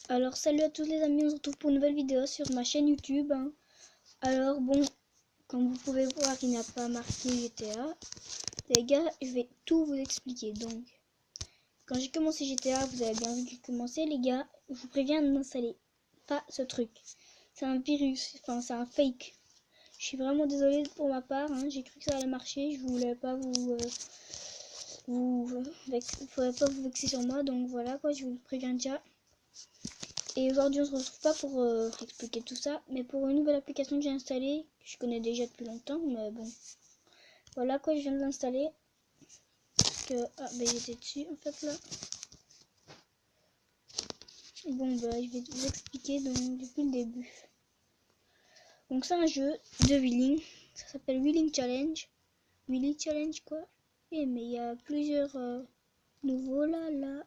Alors salut à tous les amis, on se retrouve pour une nouvelle vidéo sur ma chaîne YouTube. Alors bon, comme vous pouvez voir, il n'y a pas marqué GTA. Les gars, je vais tout vous expliquer. Donc, quand j'ai commencé GTA, vous avez bien vu que j'ai commencé, les gars. Je vous préviens, n'installez pas ce truc. C'est un virus, enfin c'est un fake. Je suis vraiment désolée pour ma part, j'ai cru que ça allait marcher. Je voulais pas faudrait pas vous vexer sur moi, donc voilà quoi, je vous préviens déjà. Et aujourd'hui on se retrouve pas pour expliquer tout ça, mais pour une nouvelle application que j'ai installée, que je connais déjà depuis longtemps, mais bon. Voilà quoi, je viens de l'installer. J'étais dessus en fait là. Bon bah je vais vous expliquer donc depuis le début. Donc c'est un jeu de wheeling, ça s'appelle Wheeling Challenge. Wheelie Challenge quoi. Et mais il y a plusieurs nouveaux là.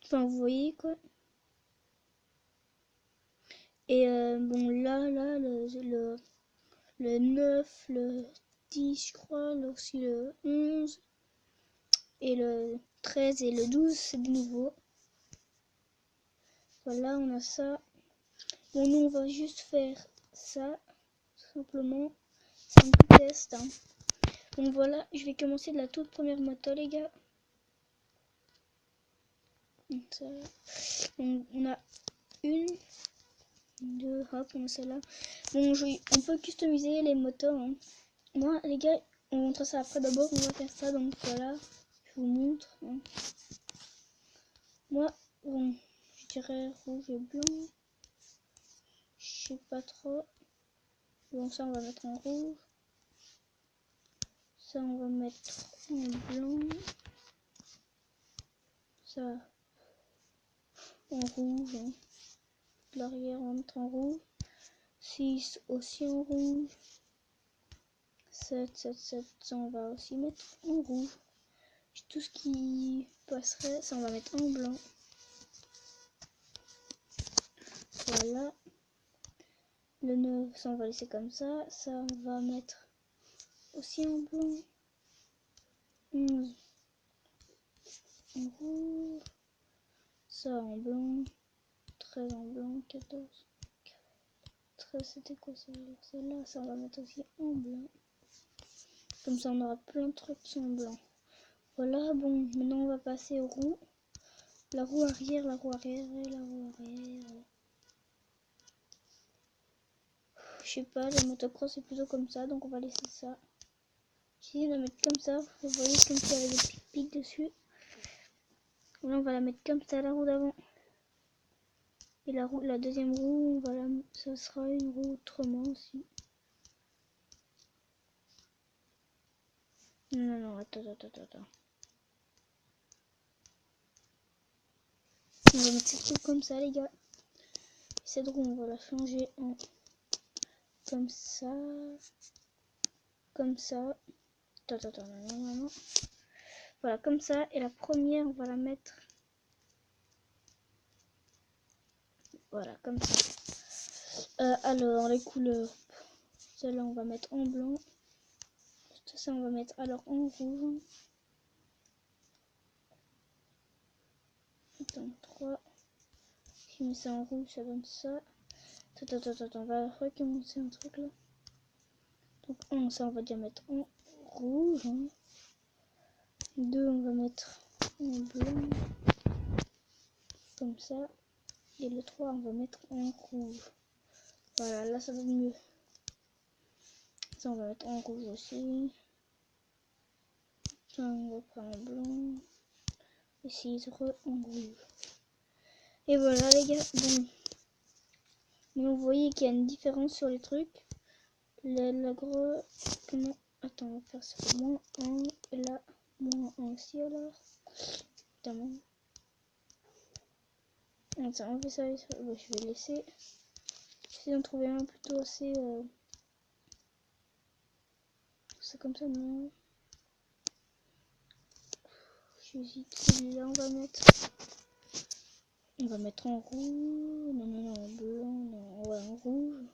Enfin vous voyez quoi. Et bon là le 9, le 10 je crois, aussi le 11 et le 13 et le 12 c'est de nouveau. Voilà, on a ça. Bon, nous on va juste faire ça, tout simplement. C'est un petit test. Donc voilà, je vais commencer de la toute première moto les gars. Donc, on a une, deux, hop, on a celle-là. Bon, on peut customiser les motos. Moi les gars, on montre ça après. D'abord on va faire ça, donc voilà, je vous montre. Moi, bon, je dirais rouge et blanc. Je sais pas trop. Bon, ça on va mettre en rouge. Ça on va mettre en blanc. Ça en rouge. L'arrière on va mettre en rouge. 6 aussi en rouge. 7, ça on va aussi mettre en rouge. Tout ce qui passerait, ça on va mettre en blanc. Voilà. Le 9, ça on va laisser comme ça. Ça on va mettre aussi en blanc. 11 en rouge. Ça en blanc. 13 en blanc. 14. 13 c'était quoi celle-là? Ça on va mettre aussi en blanc. Comme ça on aura plein de trucs qui sont en blanc. Voilà, bon, maintenant on va passer aux roues. La roue arrière et la roue arrière. Je sais pas, les motocross c'est plutôt comme ça, donc on va laisser ça. J'essaie de la mettre comme ça, vous voyez comme s'il y avait des pics dessus. Là on va la mettre comme ça, la roue d'avant. Et la deuxième roue, ça sera une roue autrement aussi. Non, attends. On va mettre cette roue comme ça les gars. Et cette roue on va la changer en comme ça. Comme ça. Attends, non. Voilà, comme ça. Et la première, on va la mettre. Voilà, comme ça. Alors, les couleurs. Celle-là, on va mettre en blanc. Tout ça, on va mettre alors en rouge. Attends, 3. Si je mets ça en rouge, ça donne ça. Attends, on va recommencer un truc là. Donc, ça, on va déjà mettre en rouge. 2, on va mettre en blanc. Comme ça. Et le 3, on va mettre en rouge. Voilà, là, ça donne mieux. Ça, on va mettre en rouge aussi. Ça, on va prendre en blanc. Et 6 en rouge. Et voilà, les gars. Bon. Mais vous voyez qu'il y a une différence sur les trucs. La gros. Comment. Attends, on va faire ça. Moins 1. Et là, moins 1 aussi alors. Évidemment. Attends, on fait ça. Bon, je vais laisser. J'essaie d'en trouver un plutôt assez. C'est comme ça, non. J'hésite. Celui-là, on va mettre. On va mettre en rouge. Non, en blanc. Non, ouais, en rouge.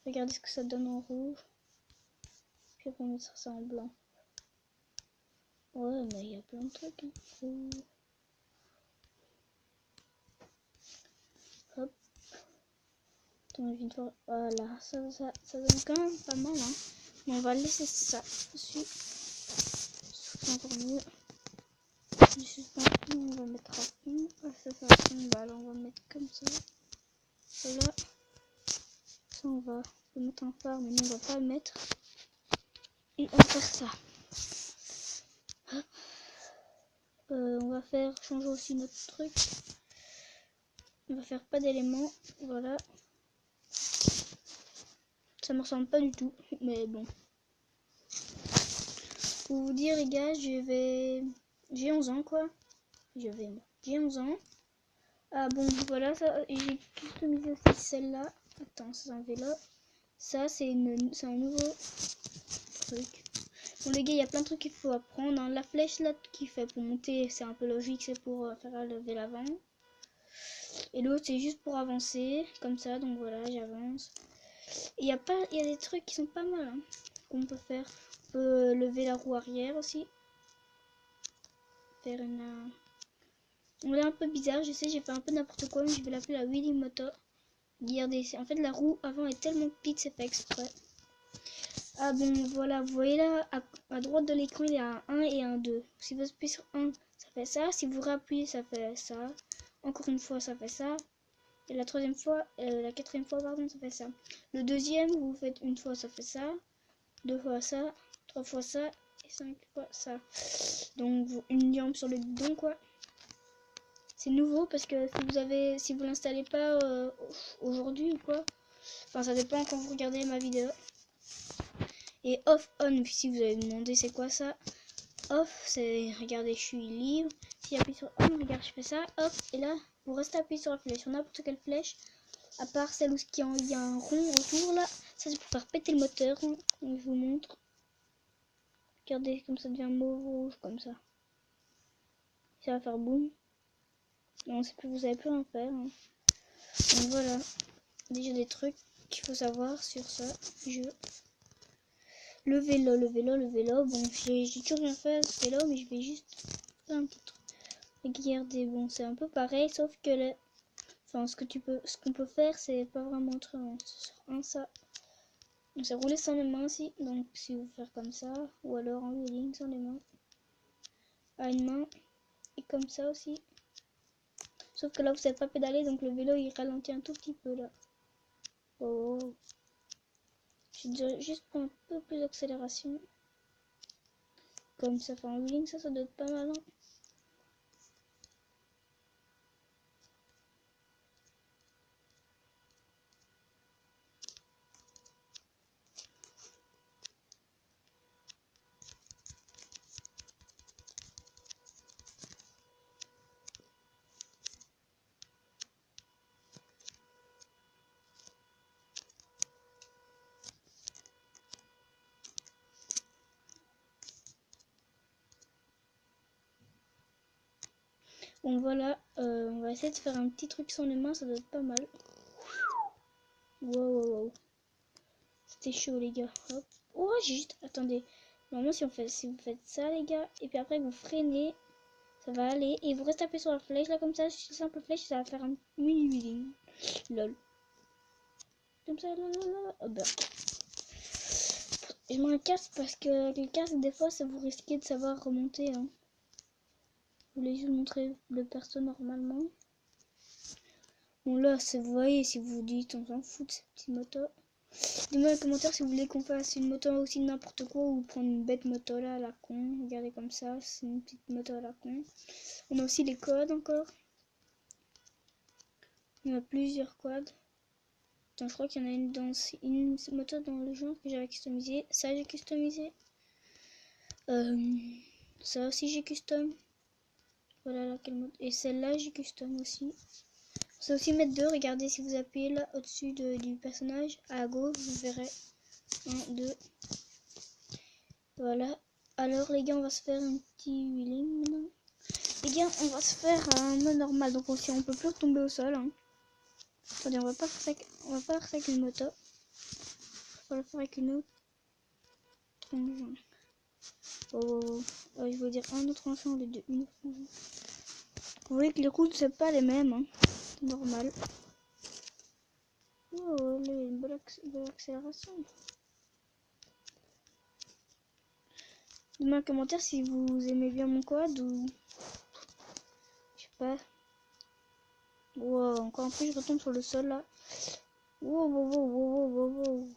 Regardez ce que ça donne en rouge. Puis on va mettre ça en blanc. Ouais, mais il y a plein de trucs. Attends, je vais voir. Voilà, ça donne quand même pas mal, hein. Mais on va laisser ça dessus. C'est encore mieux. Du suspension, on va mettre à fond. Ça va fond. Bah, alors on va mettre comme ça. Voilà. Ça, on va le mettre en phare, mais nous, on va pas le mettre. Et on va faire ça. Hop. On va faire changer aussi notre truc. On va faire pas d'éléments. Voilà. Ça me ressemble pas du tout, mais bon. Pour vous dire les gars, j'ai 11 ans quoi. J'ai 11 ans. Ah bon voilà, ça j'ai customisé aussi celle-là. Attends, c'est un vélo. Ça c'est un nouveau truc. Bon les gars, il y a plein de trucs qu'il faut apprendre, hein. La flèche là qui fait pour monter, c'est un peu logique, c'est pour faire lever l'avant. Et l'autre c'est juste pour avancer, comme ça, donc voilà, j'avance. Il y a des trucs qui sont pas mal, hein, qu'on peut faire. On peut lever la roue arrière aussi. Faire une... On est un peu bizarre, je sais, j'ai fait un peu n'importe quoi, mais je vais l'appeler la wheelie motor. Regardez, en fait la roue avant est tellement petite, c'est fait exprès. Ah bon, voilà, vous voyez là, à droite de l'écran, il y a un 1 et un 2. Si vous appuyez sur 1, ça fait ça. Si vous rappuyez, ça fait ça. Encore une fois, ça fait ça. Et la troisième fois, la quatrième fois, pardon, ça fait ça. Le deuxième, vous faites une fois, ça fait ça. 2 fois ça. 3 fois ça. Et 5 fois ça. Donc, une jambe sur le guidon, quoi. C'est nouveau parce que si vous l'installez pas aujourd'hui ou quoi, enfin ça dépend quand vous regardez ma vidéo. Et off on, si vous avez demandé c'est quoi ça, off c'est regardez je suis libre. Si j'appuie sur on, regarde je fais ça, off, et là vous restez appuyé sur la flèche, sur n'importe quelle flèche, à part celle où il y a un rond autour là, ça c'est pour faire péter le moteur, hein. Donc je vous montre. Regardez comme ça devient mauve rouge comme ça. Ça va faire boum. Non, c'est plus, vous avez plus rien faire, hein. Donc voilà, déjà des trucs qu'il faut savoir sur ça. Le vélo. Bon, j'ai toujours rien fait à ce vélo, mais je vais juste faire un petit truc. Regardez, bon, c'est un peu pareil, sauf que enfin, ce qu'on peut faire, c'est pas vraiment autrement. Sur un ça, donc c'est rouler sans les mains aussi. Donc si vous faire comme ça, ou alors en wheeling sans les mains, à une main et comme ça aussi. Sauf que là, vous savez pas pédaler, donc le vélo il ralentit un tout petit peu là. Oh. Je dirais juste pour un peu plus d'accélération. Comme ça fait un wheeling, ça doit être pas mal, hein. Bon voilà, on va essayer de faire un petit truc sans les mains, ça doit être pas mal. Wow. C'était chaud les gars. Hop. Oh j'ai juste. Attendez. Normalement si vous faites ça les gars, et puis après vous freinez, ça va aller. Et vous restez appuyé sur la flèche là comme ça, simple flèche, ça va faire un mini wheeling. Lol. Comme ça, là. Oh bah. Je mets un casque parce que le casque des fois ça vous risquez de savoir remonter, hein. Je voulais juste vous montrer le perso normalement. Bon là, vous voyez, si vous dites on s'en fout de ces petites motos. Dites-moi dans les commentaires si vous voulez qu'on fasse une moto aussi n'importe quoi ou prendre une bête moto là à la con. Regardez comme ça, c'est une petite moto à la con. On a aussi les quads encore. On a plusieurs quads. Attends, je crois qu'il y en a une moto dans le genre que j'avais customisé. Ça j'ai customisé. Ça aussi j'ai custom. Voilà laquelle moto. Et celle-là j'ai custom aussi. On sait aussi mettre deux. Regardez si vous appuyez là au-dessus du personnage à gauche, vous verrez 1, 2. Voilà. Alors les gars, on va se faire un petit wheeling maintenant. Les gars, on va se faire un mode normal. Donc aussi, on peut plus retomber au sol, hein. Attendez, on va pas faire ça avec une moto. On va le faire avec une autre engin. Oh, je veux dire un autre engin au lieu de une autre engin. Vous voyez que les routes c'est pas les mêmes, hein. C'est normal. Oh, là, il y a une belle accélération. Dites-moi en commentaire si vous aimez bien mon quad ou... Je sais pas. Wow, encore un peu, je retombe sur le sol là. Wow, wow, wow, wow, wow, wow.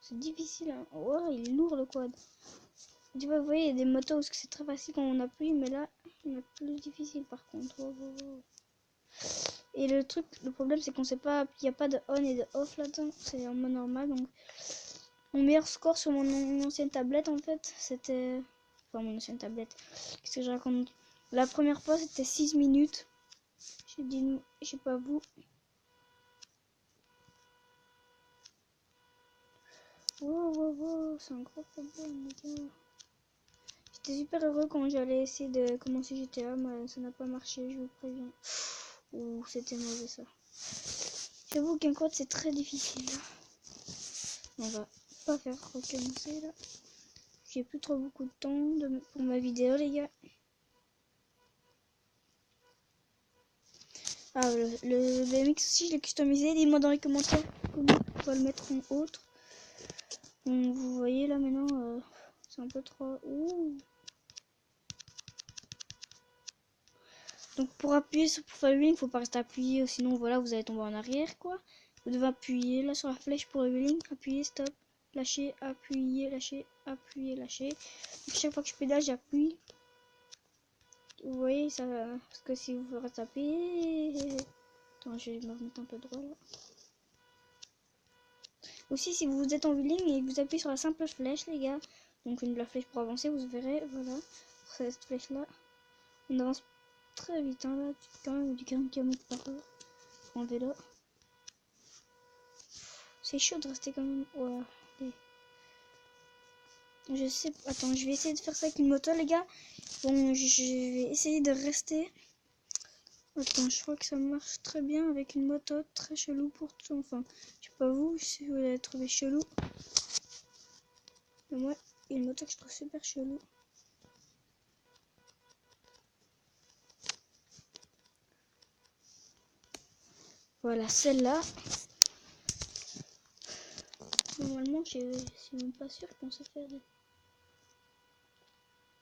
C'est difficile, hein. Wow, il est lourd le quad. Tu vois, vous voyez, il y a des motos où c'est très facile quand on appuie, mais là, il est plus difficile par contre. Wow, wow, wow. Et le problème, c'est qu'on sait pas, il n'y a pas de on et de off là-dedans. C'est en mode normal, donc... Mon meilleur score sur mon ancienne tablette, en fait, c'était... Enfin, mon ancienne tablette. Qu'est-ce que je raconte? La première fois, c'était 6 minutes. J'ai dit, je sais pas vous. Wow, wow, wow, c'est un gros problème, les gars. J'étais super heureux quand j'allais essayer de commencer GTA, mais ça n'a pas marché, je vous préviens. Ouh, c'était mauvais ça. J'avoue qu'un code, c'est très difficile. On va pas faire recommencer là. J'ai plus trop beaucoup de temps pour ma vidéo, les gars. Ah, le BMX aussi, je l'ai customisé. Dites-moi dans les commentaires comment on va le mettre en autre. Donc, vous voyez là maintenant, c'est un peu trop... Ouh. Donc pour appuyer sur pour faire le wheeling, il faut pas rester appuyé, sinon voilà, vous allez tomber en arrière quoi. Vous devez appuyer là sur la flèche pour le wheeling, appuyer, stop, lâcher, appuyer, lâcher, appuyer, lâcher. Donc, chaque fois que je pédale, j'appuie. Vous voyez ça, parce que si vous restez appuyé... Attends, je vais me remettre un peu droit là. Aussi, si vous êtes en wheeling et que vous appuyez sur la simple flèche, les gars, donc la flèche pour avancer, vous verrez, voilà, cette flèche là, on avance très vite, hein, là, quand même du 40 km par heure en vélo. C'est chaud de rester quand même. Ouais. Je sais. Attends, je vais essayer de faire ça avec une moto, les gars. Bon, je vais essayer de rester. Attends, je crois que ça marche très bien avec une moto très chelou pour tout. Enfin, je sais pas vous si vous l'avez trouvé chelou. Mais moi, il y a une moto que je trouve super chelou. Voilà, celle-là. Normalement, je suis même pas sûre qu'on sait faire.